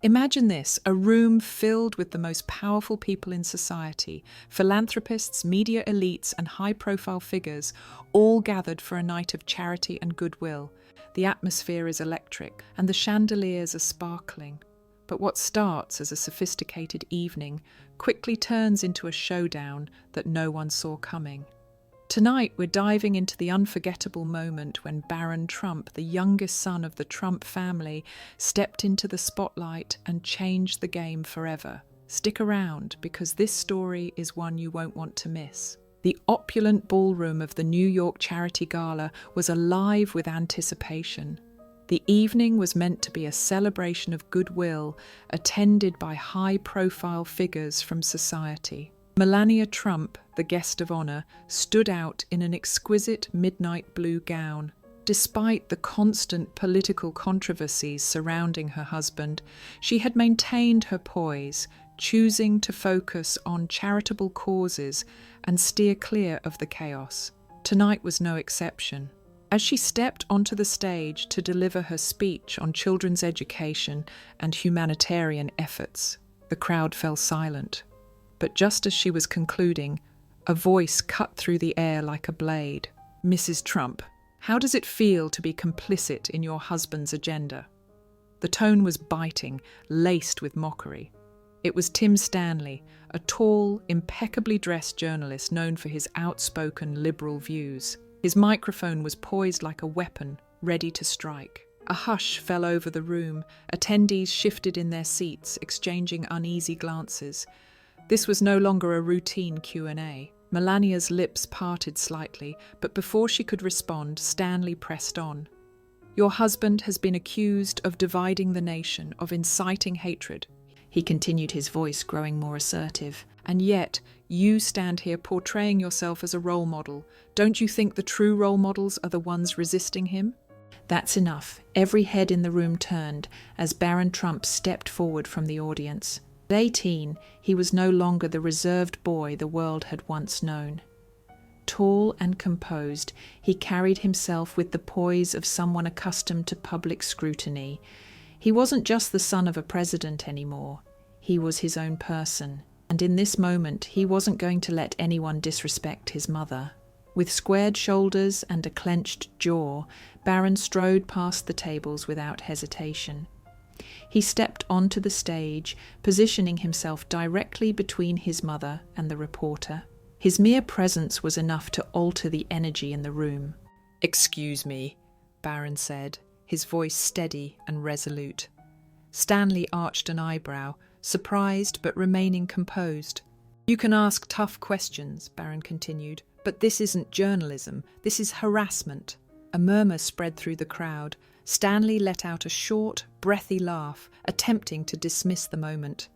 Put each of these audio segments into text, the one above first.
Imagine this, a room filled with the most powerful people in society, philanthropists, media elites, and high-profile figures, all gathered for a night of charity and goodwill. The atmosphere is electric, and the chandeliers are sparkling. But what starts as a sophisticated evening quickly turns into a showdown that no one saw coming. Tonight, we're diving into the unforgettable moment when Barron Trump, the youngest son of the Trump family, stepped into the spotlight and changed the game forever. Stick around, because this story is one you won't want to miss. The opulent ballroom of the New York Charity Gala was alive with anticipation. The evening was meant to be a celebration of goodwill, attended by high-profile figures from society. Melania Trump, the guest of honor, stood out in an exquisite midnight blue gown. Despite the constant political controversies surrounding her husband, she had maintained her poise, choosing to focus on charitable causes and steer clear of the chaos. Tonight was no exception. As she stepped onto the stage to deliver her speech on children's education and humanitarian efforts, the crowd fell silent. But just as she was concluding, a voice cut through the air like a blade. "Mrs. Trump, how does it feel to be complicit in your husband's agenda?" The tone was biting, laced with mockery. It was Tim Stanley, a tall, impeccably dressed journalist known for his outspoken liberal views. His microphone was poised like a weapon, ready to strike. A hush fell over the room. Attendees shifted in their seats, exchanging uneasy glances. This was no longer a routine Q&A. Melania's lips parted slightly, but before she could respond, Stanley pressed on. "Your husband has been accused of dividing the nation, of inciting hatred." He continued, his voice growing more assertive. "And yet, you stand here portraying yourself as a role model. Don't you think the true role models are the ones resisting him?" That's enough. Every head in the room turned as Barron Trump stepped forward from the audience. At 18, he was no longer the reserved boy the world had once known. Tall and composed, he carried himself with the poise of someone accustomed to public scrutiny. He wasn't just the son of a president anymore. He was his own person. And in this moment, he wasn't going to let anyone disrespect his mother. With squared shoulders and a clenched jaw, Barron strode past the tables without hesitation. He stepped onto the stage, positioning himself directly between his mother and the reporter. His mere presence was enough to alter the energy in the room. "Excuse me," Barron said, his voice steady and resolute. Stanley arched an eyebrow, surprised but remaining composed. "You can ask tough questions," Barron continued, "but this isn't journalism, this is harassment." A murmur spread through the crowd. Stanley let out a short, breathy laugh, attempting to dismiss the moment.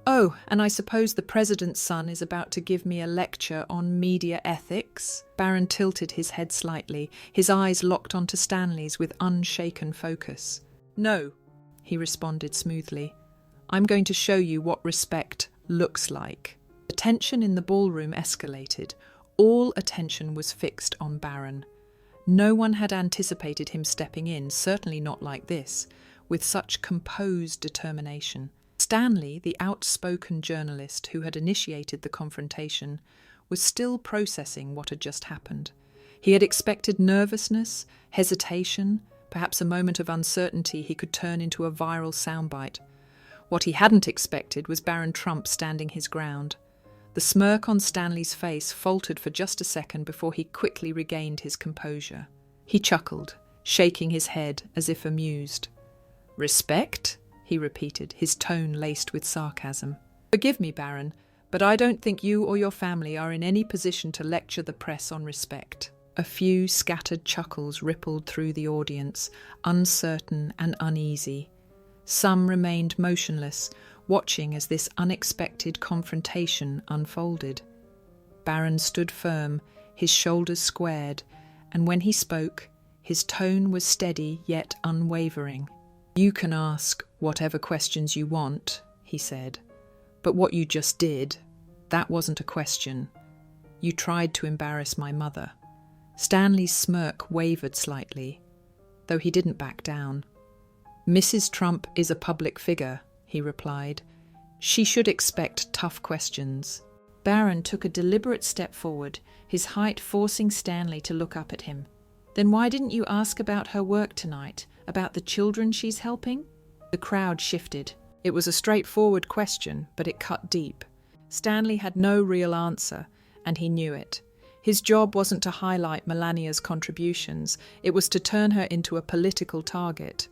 "Oh, and I suppose the president's son is about to give me a lecture on media ethics?" Barron tilted his head slightly, his eyes locked onto Stanley's with unshaken focus. "No," he responded smoothly. "I'm going to show you what respect looks like." The tension in the ballroom escalated. All attention was fixed on Barron. No one had anticipated him stepping in, certainly not like this, with such composed determination. Stanley, the outspoken journalist who had initiated the confrontation, was still processing what had just happened. He had expected nervousness, hesitation, perhaps a moment of uncertainty he could turn into a viral soundbite. What he hadn't expected was Barron Trump standing his ground. The smirk on Stanley's face faltered for just a second before he quickly regained his composure. He chuckled, shaking his head as if amused. "Respect?" he repeated, his tone laced with sarcasm. "Forgive me, Barron, but I don't think you or your family are in any position to lecture the press on respect." A few scattered chuckles rippled through the audience, uncertain and uneasy. Some remained motionless, watching as this unexpected confrontation unfolded. Barron stood firm, his shoulders squared, and when he spoke, his tone was steady yet unwavering. "You can ask whatever questions you want," he said, "but what you just did, that wasn't a question. You tried to embarrass my mother." Stanley's smirk wavered slightly, though he didn't back down. "Mrs. Trump is a public figure," he replied. "She should expect tough questions." Barron took a deliberate step forward, his height forcing Stanley to look up at him. "Then why didn't you ask about her work tonight? About the children she's helping?" The crowd shifted. It was a straightforward question, but it cut deep. Stanley had no real answer, and he knew it. His job wasn't to highlight Melania's contributions, it was to turn her into a political target.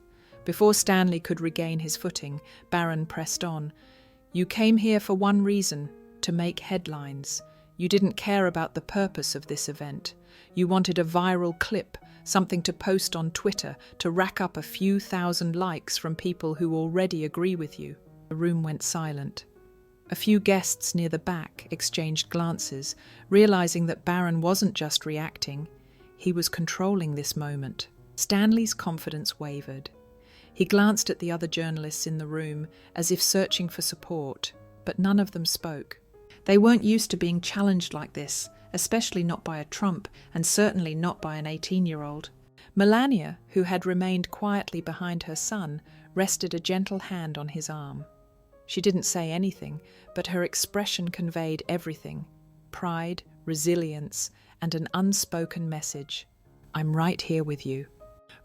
Before Stanley could regain his footing, Barron pressed on. "You came here for one reason, to make headlines. You didn't care about the purpose of this event. You wanted a viral clip, something to post on Twitter to rack up a few thousand likes from people who already agree with you." The room went silent. A few guests near the back exchanged glances, realizing that Barron wasn't just reacting, he was controlling this moment. Stanley's confidence wavered. He glanced at the other journalists in the room, as if searching for support, but none of them spoke. They weren't used to being challenged like this, especially not by a Trump, and certainly not by an 18-year-old. Melania, who had remained quietly behind her son, rested a gentle hand on his arm. She didn't say anything, but her expression conveyed everything: pride, resilience, and an unspoken message. "I'm right here with you."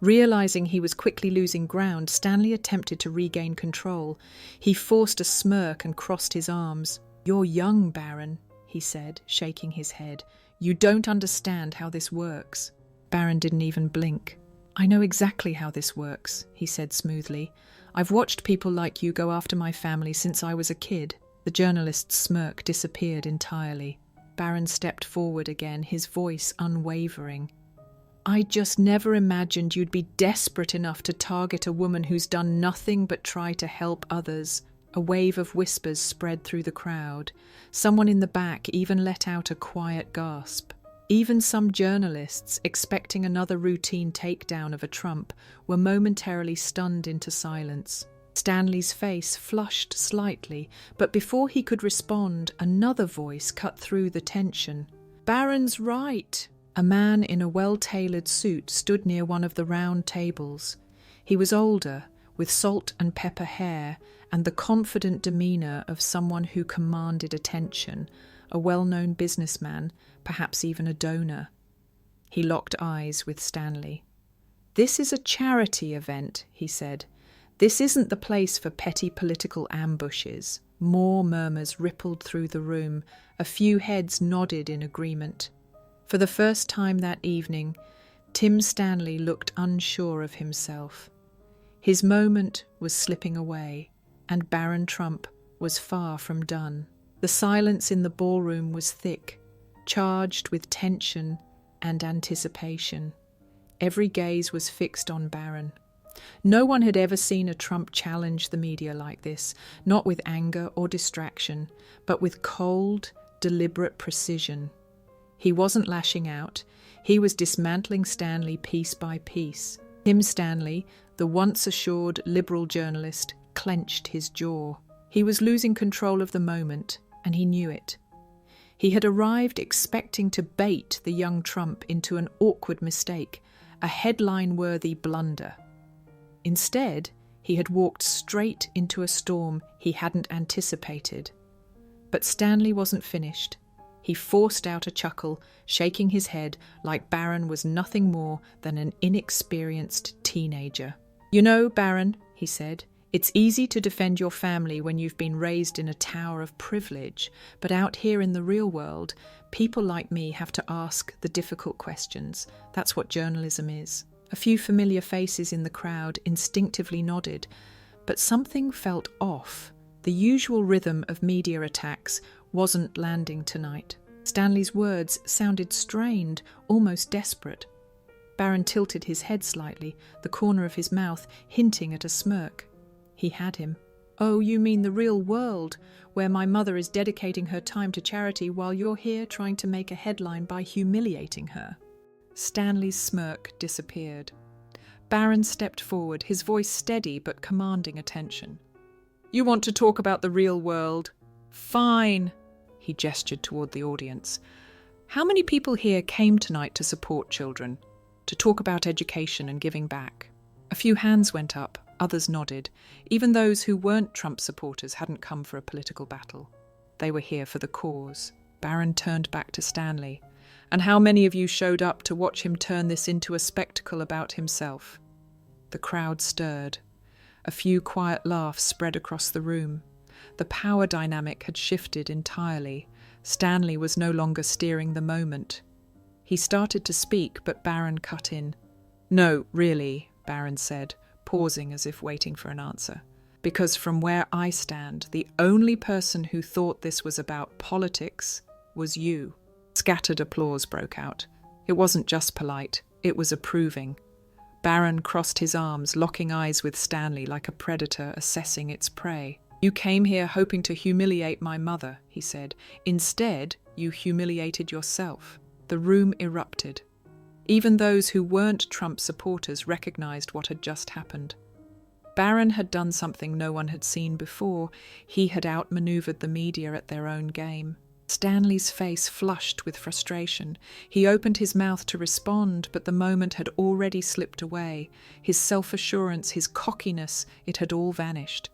Realizing he was quickly losing ground, Stanley attempted to regain control. He forced a smirk and crossed his arms. "You're young, Barron," he said, shaking his head. "You don't understand how this works." Barron didn't even blink. "I know exactly how this works," he said smoothly. "I've watched people like you go after my family since I was a kid." The journalist's smirk disappeared entirely. Barron stepped forward again, his voice unwavering. "I just never imagined you'd be desperate enough to target a woman who's done nothing but try to help others." A wave of whispers spread through the crowd. Someone in the back even let out a quiet gasp. Even some journalists, expecting another routine takedown of a Trump, were momentarily stunned into silence. Stanley's face flushed slightly, but before he could respond, another voice cut through the tension. "Barron's right." A man in a well-tailored suit stood near one of the round tables. He was older, with salt and pepper hair, and the confident demeanour of someone who commanded attention, a well-known businessman, perhaps even a donor. He locked eyes with Stanley. "This is a charity event," he said. "This isn't the place for petty political ambushes." More murmurs rippled through the room. A few heads nodded in agreement. For the first time that evening, Tim Stanley looked unsure of himself. His moment was slipping away, and Barron Trump was far from done. The silence in the ballroom was thick, charged with tension and anticipation. Every gaze was fixed on Barron. No one had ever seen a Trump challenge the media like this, not with anger or distraction, but with cold, deliberate precision. He wasn't lashing out. He was dismantling Stanley piece by piece. Tim Stanley, the once assured liberal journalist, clenched his jaw. He was losing control of the moment, and he knew it. He had arrived expecting to bait the young Trump into an awkward mistake, a headline-worthy blunder. Instead, he had walked straight into a storm he hadn't anticipated. But Stanley wasn't finished. He forced out a chuckle, shaking his head like Barron was nothing more than an inexperienced teenager. "You know, Barron," he said, "it's easy to defend your family when you've been raised in a tower of privilege, but out here in the real world, people like me have to ask the difficult questions. That's what journalism is." A few familiar faces in the crowd instinctively nodded, but something felt off. The usual rhythm of media attacks wasn't landing tonight. Stanley's words sounded strained, almost desperate. Barron tilted his head slightly, the corner of his mouth hinting at a smirk. He had him. "Oh, you mean the real world, where my mother is dedicating her time to charity while you're here trying to make a headline by humiliating her?" Stanley's smirk disappeared. Barron stepped forward, his voice steady but commanding attention. "You want to talk about the real world? Fine." He gestured toward the audience. "How many people here came tonight to support children, to talk about education and giving back?" A few hands went up, Others nodded. Even those who weren't Trump supporters hadn't come for a political battle. They were here for the cause. Barron turned back to Stanley. And how many of you showed up to watch him turn this into a spectacle about himself? The crowd stirred. A few quiet laughs spread across the room. The power dynamic had shifted entirely. Stanley was no longer steering the moment. He started to speak, but Barron cut in. "No, really," Barron said, pausing as if waiting for an answer. "Because from where I stand, the only person who thought this was about politics was you." Scattered applause broke out. It wasn't just polite, it was approving. Barron crossed his arms, locking eyes with Stanley like a predator assessing its prey. "You came here hoping to humiliate my mother," he said. "Instead, you humiliated yourself." The room erupted. Even those who weren't Trump supporters recognized what had just happened. Barron had done something no one had seen before. He had outmaneuvered the media at their own game. Stanley's face flushed with frustration. He opened his mouth to respond, but the moment had already slipped away. His self-assurance, his cockiness, it had all vanished.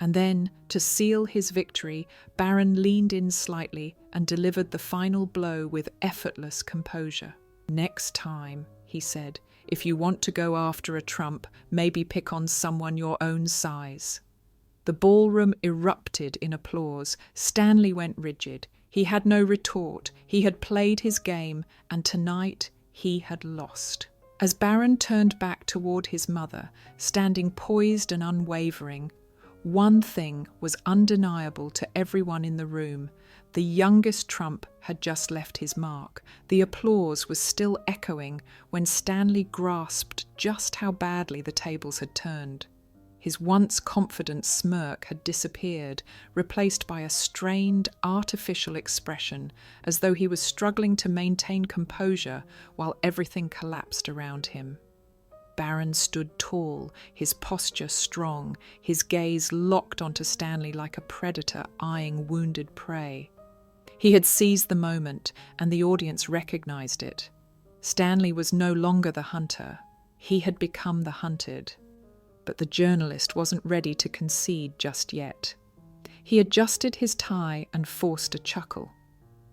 And then, to seal his victory, Barron leaned in slightly and delivered the final blow with effortless composure. "Next time," he said, "if you want to go after a Trump, maybe pick on someone your own size." The ballroom erupted in applause. Stanley went rigid. He had no retort. He had played his game, and tonight he had lost. As Barron turned back toward his mother, standing poised and unwavering, one thing was undeniable to everyone in the room. The youngest Trump had just left his mark. The applause was still echoing when Stanley grasped just how badly the tables had turned. His once confident smirk had disappeared, replaced by a strained, artificial expression, as though he was struggling to maintain composure while everything collapsed around him. Barron stood tall, his posture strong, his gaze locked onto Stanley like a predator eyeing wounded prey. He had seized the moment, and the audience recognized it. Stanley was no longer the hunter. He had become the hunted. But the journalist wasn't ready to concede just yet. He adjusted his tie and forced a chuckle.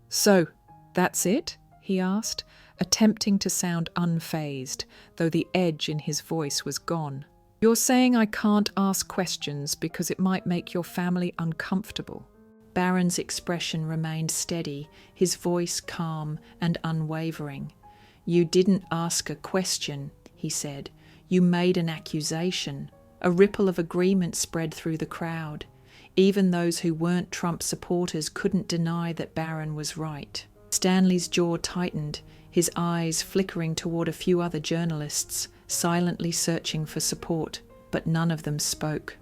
"So, that's it?" he asked, attempting to sound unfazed, though the edge in his voice was gone. "You're saying I can't ask questions because it might make your family uncomfortable?" Barron's expression remained steady, his voice calm and unwavering. "You didn't ask a question," he said. "You made an accusation." A ripple of agreement spread through the crowd. Even those who weren't Trump supporters couldn't deny that Barron was right. Stanley's jaw tightened, his eyes flickering toward a few other journalists, silently searching for support, but none of them spoke.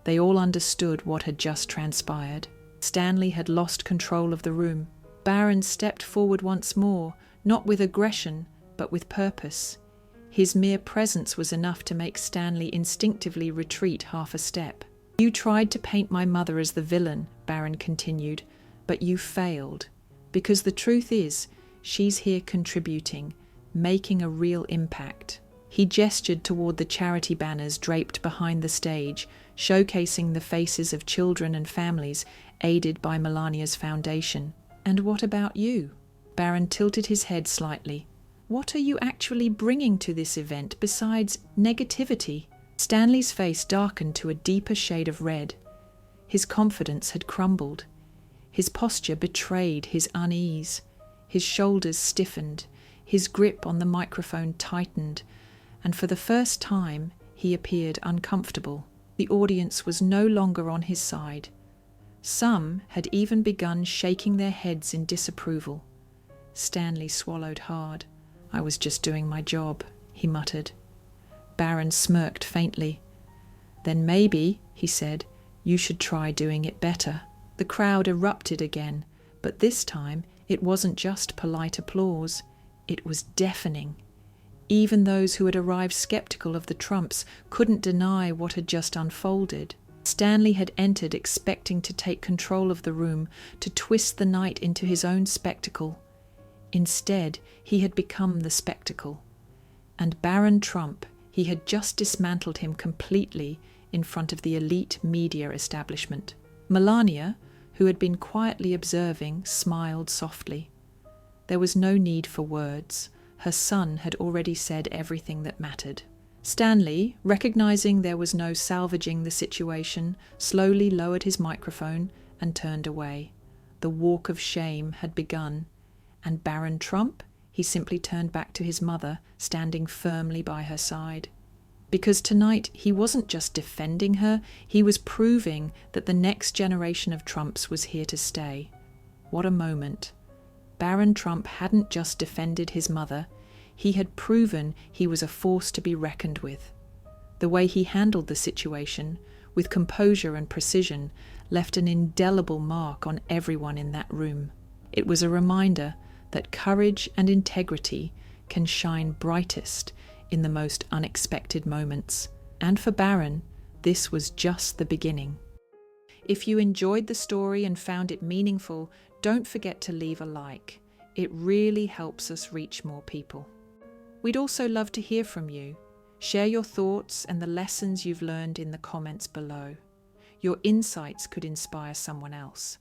They all understood what had just transpired. Stanley had lost control of the room. Barron stepped forward once more, not with aggression, but with purpose. His mere presence was enough to make Stanley instinctively retreat half a step. "You tried to paint my mother as the villain," Barron continued, "but you failed. Because the truth is, she's here contributing, making a real impact." He gestured toward the charity banners draped behind the stage, showcasing the faces of children and families aided by Melania's foundation. "And what about you?" Barron tilted his head slightly. "What are you actually bringing to this event besides negativity?" Stanley's face darkened to a deeper shade of red. His confidence had crumbled. His posture betrayed his unease. His shoulders stiffened. His grip on the microphone tightened. And for the first time, he appeared uncomfortable. The audience was no longer on his side. Some had even begun shaking their heads in disapproval. Stanley swallowed hard. "I was just doing my job," he muttered. Barron smirked faintly. "Then maybe," he said, "you should try doing it better." The crowd erupted again, but this time it wasn't just polite applause. It was deafening. Even those who had arrived skeptical of the Trumps couldn't deny what had just unfolded. Stanley had entered expecting to take control of the room, to twist the night into his own spectacle. Instead, he had become the spectacle. And Barron Trump, He had just dismantled him completely in front of the elite media establishment. Melania, who had been quietly observing, smiled softly. There was no need for words. Her son had already said everything that mattered. Stanley, recognizing there was no salvaging the situation, slowly lowered his microphone and turned away. The walk of shame had begun. And Barron Trump? He simply turned back to his mother, standing firmly by her side. Because tonight he wasn't just defending her, he was proving that the next generation of Trumps was here to stay. What a moment. Barron Trump hadn't just defended his mother, he had proven he was a force to be reckoned with. The way he handled the situation, with composure and precision, left an indelible mark on everyone in that room. It was a reminder that courage and integrity can shine brightest in the most unexpected moments. And for Barron, this was just the beginning. If you enjoyed the story and found it meaningful, don't forget to leave a like. It really helps us reach more people. We'd also love to hear from you. Share your thoughts and the lessons you've learned in the comments below. Your insights could inspire someone else.